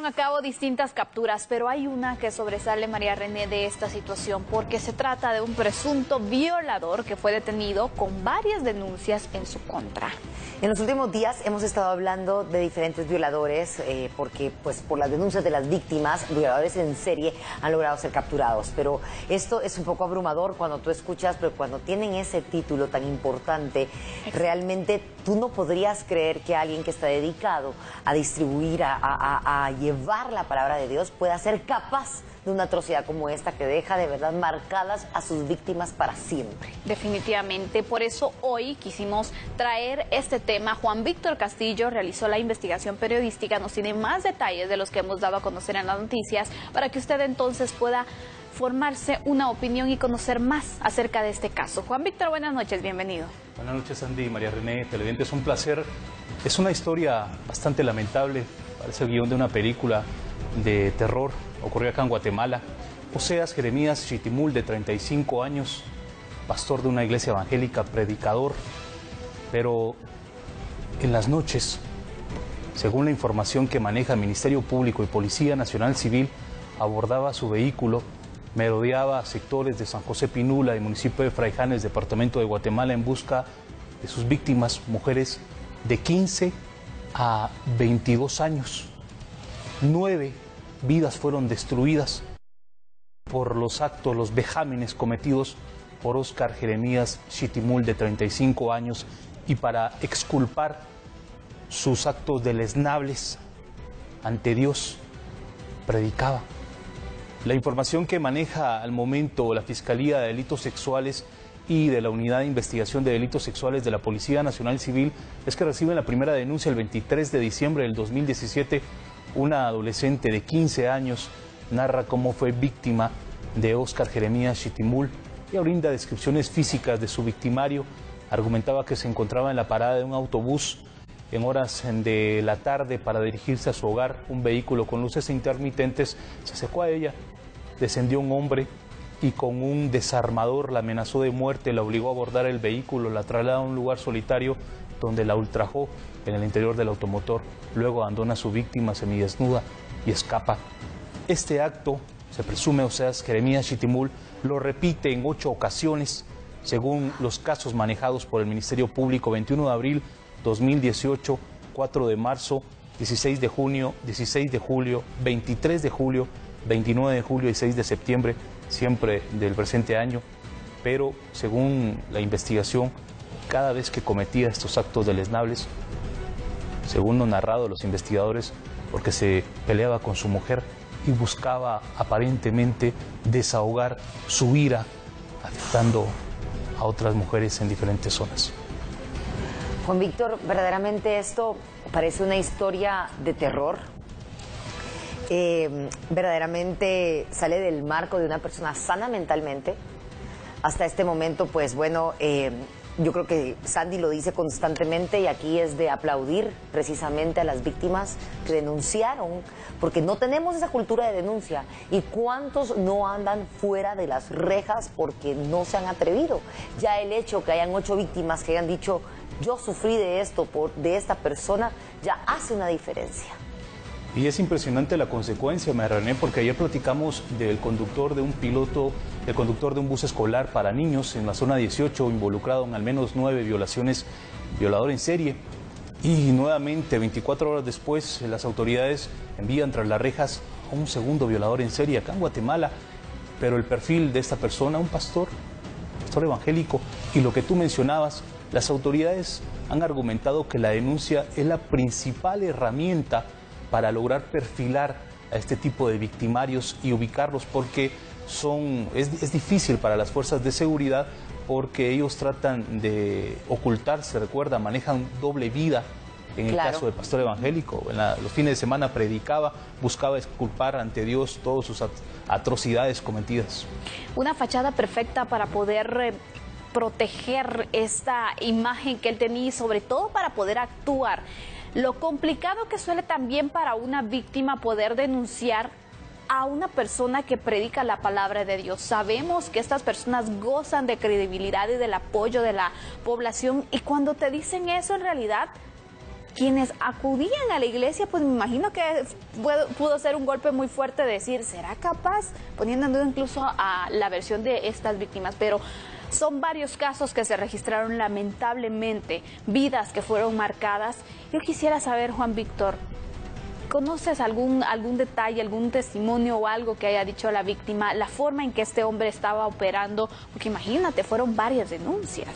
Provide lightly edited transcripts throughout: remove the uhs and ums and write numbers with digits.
llevaron a cabo distintas capturas, pero hay una que sobresale, María René, de esta situación, porque se trata de un presunto violador que fue detenido con varias denuncias en su contra. En los últimos días hemos estado hablando de diferentes violadores, porque pues por las denuncias de las víctimas, violadores en serie han logrado ser capturados. Pero esto es un poco abrumador cuando tú escuchas, pero cuando tienen ese título tan importante, realmente tú no podrías creer que alguien que está dedicado a distribuir, a llevar la palabra de Dios, pueda ser capaz de una atrocidad como esta que deja de verdad marcadas a sus víctimas para siempre. Definitivamente, por eso hoy quisimos traer este tema. Juan Víctor Castillo realizó la investigación periodística, nos tiene más detalles de los que hemos dado a conocer en las noticias, para que usted entonces pueda formarse una opinión y conocer más acerca de este caso. Juan Víctor, buenas noches, bienvenido. Buenas noches, Andy, María René, televidentes, es un placer. Es una historia bastante lamentable, parece el guión de una película de terror. Ocurrió acá en Guatemala. Oseas Jeremías Chitimul, de 35 años, pastor de una iglesia evangélica, predicador, pero en las noches, según la información que maneja el Ministerio Público y Policía Nacional Civil, abordaba su vehículo, merodeaba sectores de San José Pinula y municipio de Fraijanes, departamento de Guatemala, en busca de sus víctimas, mujeres de 15 a 22 años. 9 vidas fueron destruidas por los actos, los vejámenes cometidos por Óscar Jeremías Chitimul, de 35 años, y para exculpar sus actos deleznables ante Dios, predicaba. La información que maneja al momento la Fiscalía de Delitos Sexuales y de la Unidad de Investigación de Delitos Sexuales de la Policía Nacional Civil es que reciben la primera denuncia el 23 de diciembre del 2017. Una adolescente de 15 años narra cómo fue víctima de Óscar Jeremías Chitimul y brinda descripciones físicas de su victimario. Argumentaba que se encontraba en la parada de un autobús en horas de la tarde para dirigirse a su hogar. Un vehículo con luces intermitentes se acercó a ella, descendió un hombre y con un desarmador la amenazó de muerte, la obligó a abordar el vehículo, la trasladó a un lugar solitario donde la ultrajó en el interior del automotor. Luego abandona a su víctima semidesnuda y escapa. Este acto, se presume, Oseas Jeremías Chitimul lo repite en 8 ocasiones, según los casos manejados por el Ministerio Público: 21 de abril 2018, 4 de marzo, 16 de junio, 16 de julio, 23 de julio, 29 de julio y 6 de septiembre, siempre del presente año. Pero según la investigación, cada vez que cometía estos actos deleznables, según lo narrado los investigadores, porque se peleaba con su mujer y buscaba aparentemente desahogar su ira, afectando a otras mujeres en diferentes zonas. Juan Víctor, verdaderamente esto parece una historia de terror. Verdaderamente sale del marco de una persona sana mentalmente. Hasta este momento, pues bueno, yo creo que Sandy lo dice constantemente, y aquí es de aplaudir precisamente a las víctimas que denunciaron, porque no tenemos esa cultura de denuncia. ¿Y cuántos no andan fuera de las rejas porque no se han atrevido? Ya el hecho que hayan 8 víctimas que hayan dicho: yo sufrí de esto, de esta persona, ya hace una diferencia. Y es impresionante la consecuencia, María René, porque ayer platicamos del conductor de un piloto, del conductor de un bus escolar para niños en la zona 18, involucrado en al menos 9 violaciones, violador en serie. Y nuevamente, 24 horas después, las autoridades envían tras las rejas a un segundo violador en serie acá en Guatemala. Pero el perfil de esta persona, un pastor evangélico, y lo que tú mencionabas, las autoridades han argumentado que la denuncia es la principal herramienta para lograr perfilar a este tipo de victimarios y ubicarlos, porque es difícil para las fuerzas de seguridad, porque ellos tratan de ocultarse. Recuerda, manejan doble vida. En el caso del pastor evangélico, los fines de semana predicaba, buscaba exculpar ante Dios todas sus atrocidades cometidas. Una fachada perfecta para poder proteger esta imagen que él tenía, y sobre todo para poder actuar. Lo complicado que suele también para una víctima poder denunciar a una persona que predica la palabra de Dios. Sabemos que estas personas gozan de credibilidad y del apoyo de la población, y cuando te dicen eso, en realidad quienes acudían a la iglesia, pues me imagino que pudo ser un golpe muy fuerte de decir, ¿será capaz? Poniendo en duda incluso a la versión de estas víctimas, pero son varios casos que se registraron lamentablemente, vidas que fueron marcadas. Yo quisiera saber, Juan Víctor, ¿conoces algún detalle, algún testimonio o algo que haya dicho la víctima, la forma en que este hombre estaba operando? Porque imagínate, fueron varias denuncias.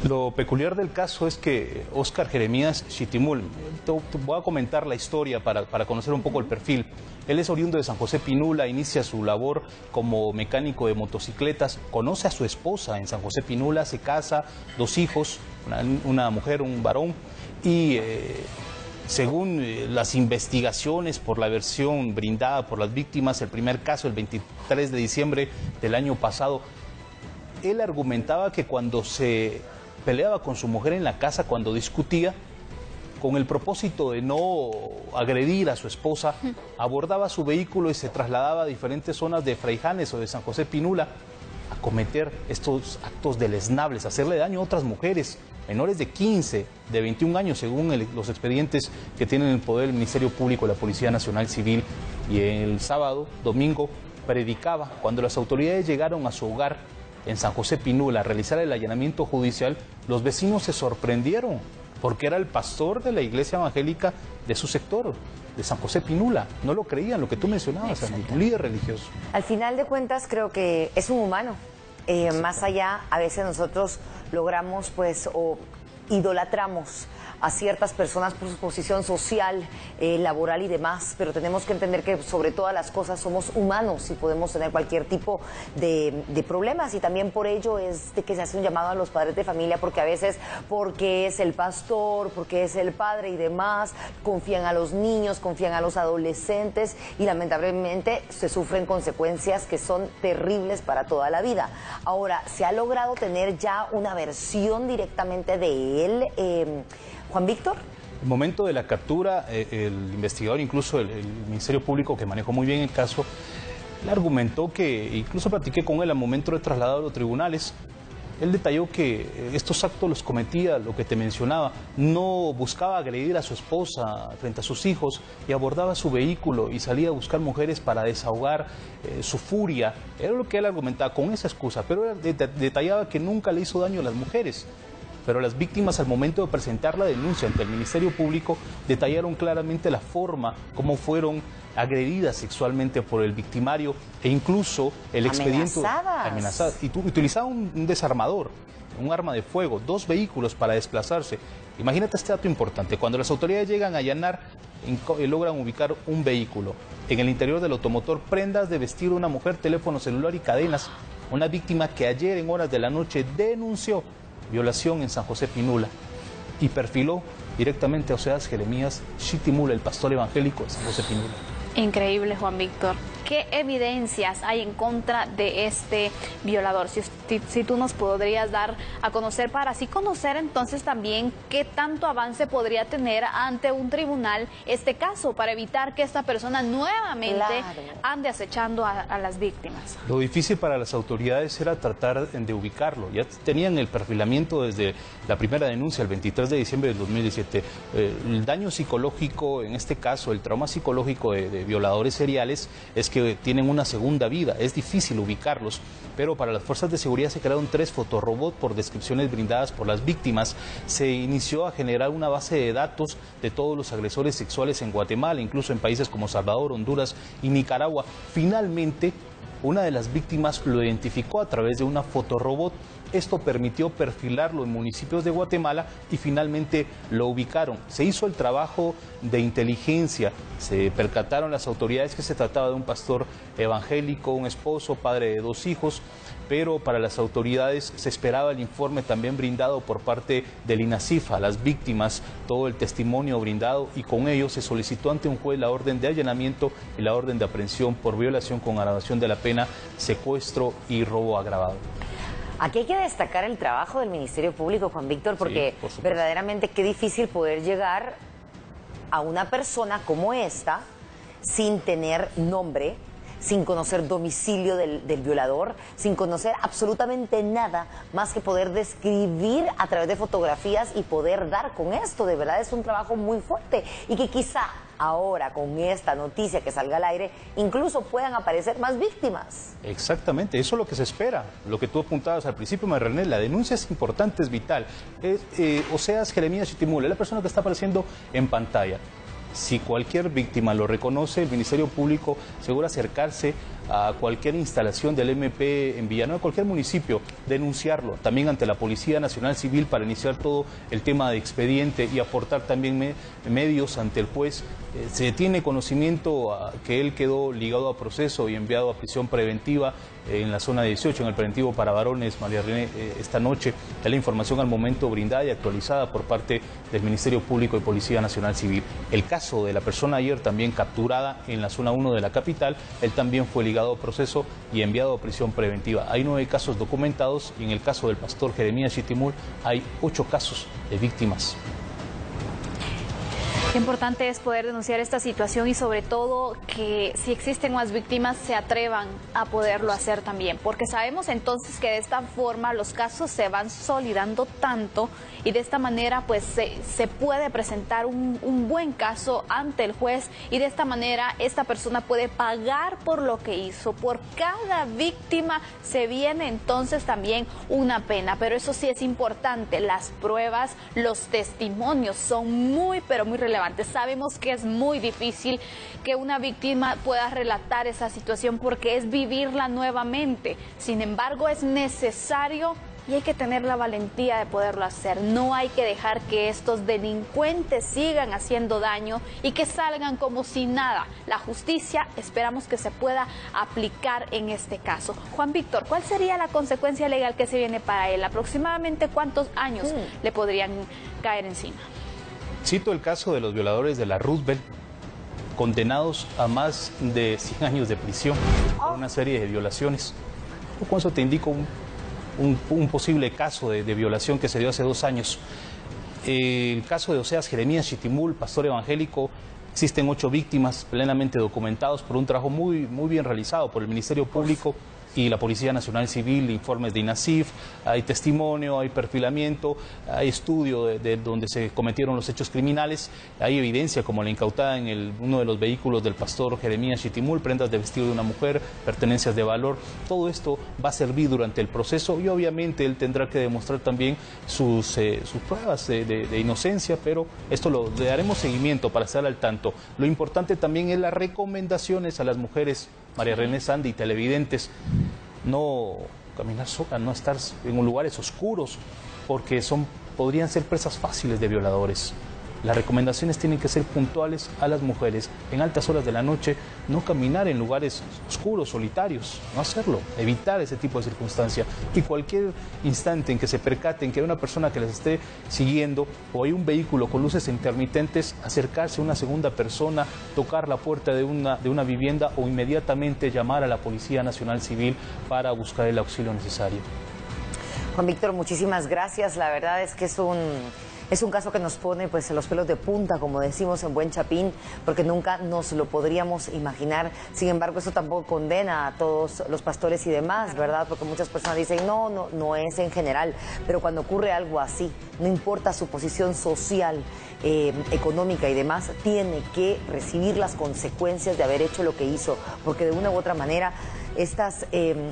Lo peculiar del caso es que Óscar Jeremías Chitimul, te voy a comentar la historia para conocer un poco el perfil. Él es oriundo de San José Pinula, inicia su labor como mecánico de motocicletas, conoce a su esposa en San José Pinula, se casa, 2 hijos, una mujer, un varón, y según las investigaciones por la versión brindada por las víctimas, el primer caso el 23 de diciembre del año pasado, él argumentaba que cuando se peleaba con su mujer en la casa, cuando discutía, con el propósito de no agredir a su esposa, abordaba su vehículo y se trasladaba a diferentes zonas de Fraijanes o de San José Pinula a cometer estos actos deleznables, hacerle daño a otras mujeres, menores de 15, de 21 años, según los expedientes que tienen el poder del Ministerio Público, la Policía Nacional Civil. Y el sábado, domingo, predicaba. Cuando las autoridades llegaron a su hogar en San José Pinula a realizar el allanamiento judicial, los vecinos se sorprendieron porque era el pastor de la iglesia evangélica de su sector, de San José Pinula. No lo creían, lo que tú mencionabas, un líder religioso. Al final de cuentas creo que es un humano. Más allá, a veces nosotros logramos pues o idolatramos a ciertas personas por su posición social, laboral y demás, pero tenemos que entender que sobre todas las cosas somos humanos y podemos tener cualquier tipo de problemas, y también por ello es de que se hace un llamado a los padres de familia, porque a veces porque es el pastor, porque es el padre y demás, confían a los niños, confían a los adolescentes y lamentablemente se sufren consecuencias que son terribles para toda la vida. Ahora, ¿se ha logrado tener ya una versión directamente de él, Juan Víctor? El momento de la captura, el investigador, incluso el Ministerio Público, que manejó muy bien el caso, le argumentó que, incluso platiqué con él al momento de trasladado a los tribunales, él detalló que estos actos los cometía, lo que te mencionaba, no buscaba agredir a su esposa frente a sus hijos y abordaba su vehículo y salía a buscar mujeres para desahogar su furia. Era lo que él argumentaba con esa excusa, pero detallaba que nunca le hizo daño a las mujeres. Pero las víctimas, al momento de presentar la denuncia ante el Ministerio Público, detallaron claramente la forma como fueron agredidas sexualmente por el victimario e incluso el expediente amenazadas. Y utilizaba un desarmador, un arma de fuego, 2 vehículos para desplazarse. Imagínate este dato importante: cuando las autoridades llegan a allanar, logran ubicar un vehículo. En el interior del automotor, prendas de vestir de una mujer, teléfono celular y cadenas. Una víctima que ayer en horas de la noche denunció violación en San José Pinula y perfiló directamente a Oseas Jeremías Chitimul, el pastor evangélico de San José Pinula. Increíble, Juan Víctor. ¿Qué evidencias hay en contra de este violador? Si tú nos podrías dar a conocer, para así conocer entonces también qué tanto avance podría tener ante un tribunal este caso, para evitar que esta persona nuevamente ande acechando a las víctimas. Lo difícil para las autoridades era tratar de ubicarlo. Ya tenían el perfilamiento desde la primera denuncia, el 23 de diciembre del 2017. El daño psicológico, en este caso, el trauma psicológico de violadores seriales, es que tienen una segunda vida. Es difícil ubicarlos, pero para las fuerzas de seguridad se crearon 3 fotorobots por descripciones brindadas por las víctimas. Se inició a generar una base de datos de todos los agresores sexuales en Guatemala, incluso en países como Salvador, Honduras y Nicaragua. Finalmente, una de las víctimas lo identificó a través de una fotorobot. Esto permitió perfilarlo en municipios de Guatemala y finalmente lo ubicaron. Se hizo el trabajo de inteligencia, se percataron las autoridades que se trataba de un pastor evangélico, un esposo, padre de 2 hijos, pero para las autoridades se esperaba el informe también brindado por parte del INACIF a las víctimas, todo el testimonio brindado, y con ello se solicitó ante un juez la orden de allanamiento y la orden de aprehensión por violación con agravación de la pena, secuestro y robo agravado. Aquí hay que destacar el trabajo del Ministerio Público, Juan Víctor, porque sí, verdaderamente qué difícil poder llegar a una persona como esta sin tener nombre, sin conocer domicilio del violador, sin conocer absolutamente nada más que poder describir a través de fotografías y poder dar con esto. De verdad es un trabajo muy fuerte y que quizá ahora con esta noticia que salga al aire incluso puedan aparecer más víctimas. Exactamente, eso es lo que se espera, lo que tú apuntabas al principio, María René, la denuncia es importante, es vital. Oseas Jeremías Chitimul es la persona que está apareciendo en pantalla. Si cualquier víctima lo reconoce, el Ministerio Público seguro acercarse a cualquier instalación del MP en Villanueva, cualquier municipio, denunciarlo, también ante la Policía Nacional Civil para iniciar todo el tema de expediente y aportar también medios ante el juez. Se tiene conocimiento que él quedó ligado a proceso y enviado a prisión preventiva en la zona 18, en el preventivo para varones, María René, esta noche. Es la información al momento brindada y actualizada por parte del Ministerio Público y Policía Nacional Civil. El caso de la persona ayer también capturada en la zona 1 de la capital, él también fue ligado a proceso y enviado a prisión preventiva. Hay 9 casos documentados y en el caso del pastor Jeremías Chitimul hay 8 casos de víctimas. Qué importante es poder denunciar esta situación y sobre todo que si existen más víctimas se atrevan a poderlo hacer también, porque sabemos entonces que de esta forma los casos se van solidando tanto y de esta manera pues se puede presentar un buen caso ante el juez y de esta manera esta persona puede pagar por lo que hizo. Por cada víctima se viene entonces también una pena, pero eso sí es importante, las pruebas, los testimonios son muy pero muy relevantes. Sabemos que es muy difícil que una víctima pueda relatar esa situación porque es vivirla nuevamente. Sin embargo, es necesario y hay que tener la valentía de poderlo hacer. No hay que dejar que estos delincuentes sigan haciendo daño y que salgan como si nada. La justicia esperamos que se pueda aplicar en este caso. Juan Víctor, ¿cuál sería la consecuencia legal que se viene para él? ¿Aproximadamente cuántos años le podrían caer encima? Cito el caso de los violadores de la Roosevelt, condenados a más de 100 años de prisión por una serie de violaciones. Con eso te indico un posible caso de violación que se dio hace 2 años. El caso de Oseas Jeremías Chitimul, pastor evangélico, existen 8 víctimas plenamente documentados por un trabajo muy bien realizado por el Ministerio Público y la Policía Nacional Civil, informes de INASIF, hay testimonio, hay perfilamiento, hay estudio de donde se cometieron los hechos criminales, hay evidencia como la incautada en uno de los vehículos del pastor Jeremías Chitimul, prendas de vestir de una mujer, pertenencias de valor. Todo esto va a servir durante el proceso y obviamente él tendrá que demostrar también sus pruebas de inocencia, pero esto le daremos seguimiento para estar al tanto. Lo importante también es las recomendaciones a las mujeres, María René, Sandy y televidentes, no caminar sola, no estar en lugares oscuros, porque podrían ser presas fáciles de violadores. Las recomendaciones tienen que ser puntuales a las mujeres. En altas horas de la noche, no caminar en lugares oscuros, solitarios, no hacerlo, evitar ese tipo de circunstancia. Y cualquier instante en que se percaten que hay una persona que les esté siguiendo o hay un vehículo con luces intermitentes, acercarse a una segunda persona, tocar la puerta de una vivienda o inmediatamente llamar a la Policía Nacional Civil para buscar el auxilio necesario. Juan Víctor, muchísimas gracias. La verdad es que es un caso que nos pone pues los pelos de punta, como decimos en buen chapín, porque nunca nos lo podríamos imaginar. Sin embargo, eso tampoco condena a todos los pastores y demás, ¿verdad? Porque muchas personas dicen, no es en general. Pero cuando ocurre algo así, no importa su posición social, económica y demás, tiene que recibir las consecuencias de haber hecho lo que hizo, porque de una u otra manera estas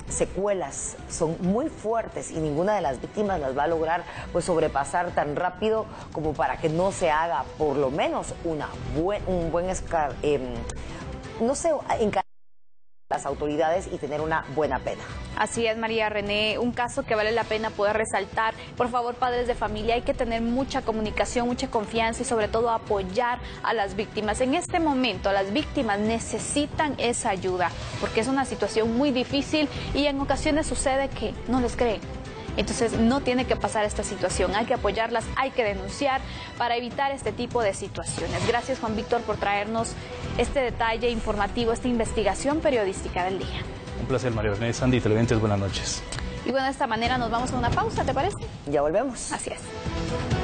secuelas son muy fuertes y ninguna de las víctimas las va a lograr pues sobrepasar tan rápido como para que no se haga por lo menos un buen las autoridades y tener una buena pena. Así es, María René, un caso que vale la pena poder resaltar. Por favor, padres de familia, hay que tener mucha comunicación, mucha confianza y sobre todo apoyar a las víctimas. En este momento, las víctimas necesitan esa ayuda porque es una situación muy difícil y en ocasiones sucede que no les creen. Entonces no tiene que pasar esta situación, hay que apoyarlas, hay que denunciar para evitar este tipo de situaciones. Gracias, Juan Víctor, por traernos este detalle informativo, esta investigación periodística del día. Un placer, María René, Sandy, televidentes, buenas noches. Y bueno, de esta manera nos vamos a una pausa, ¿te parece? Ya volvemos. Así es.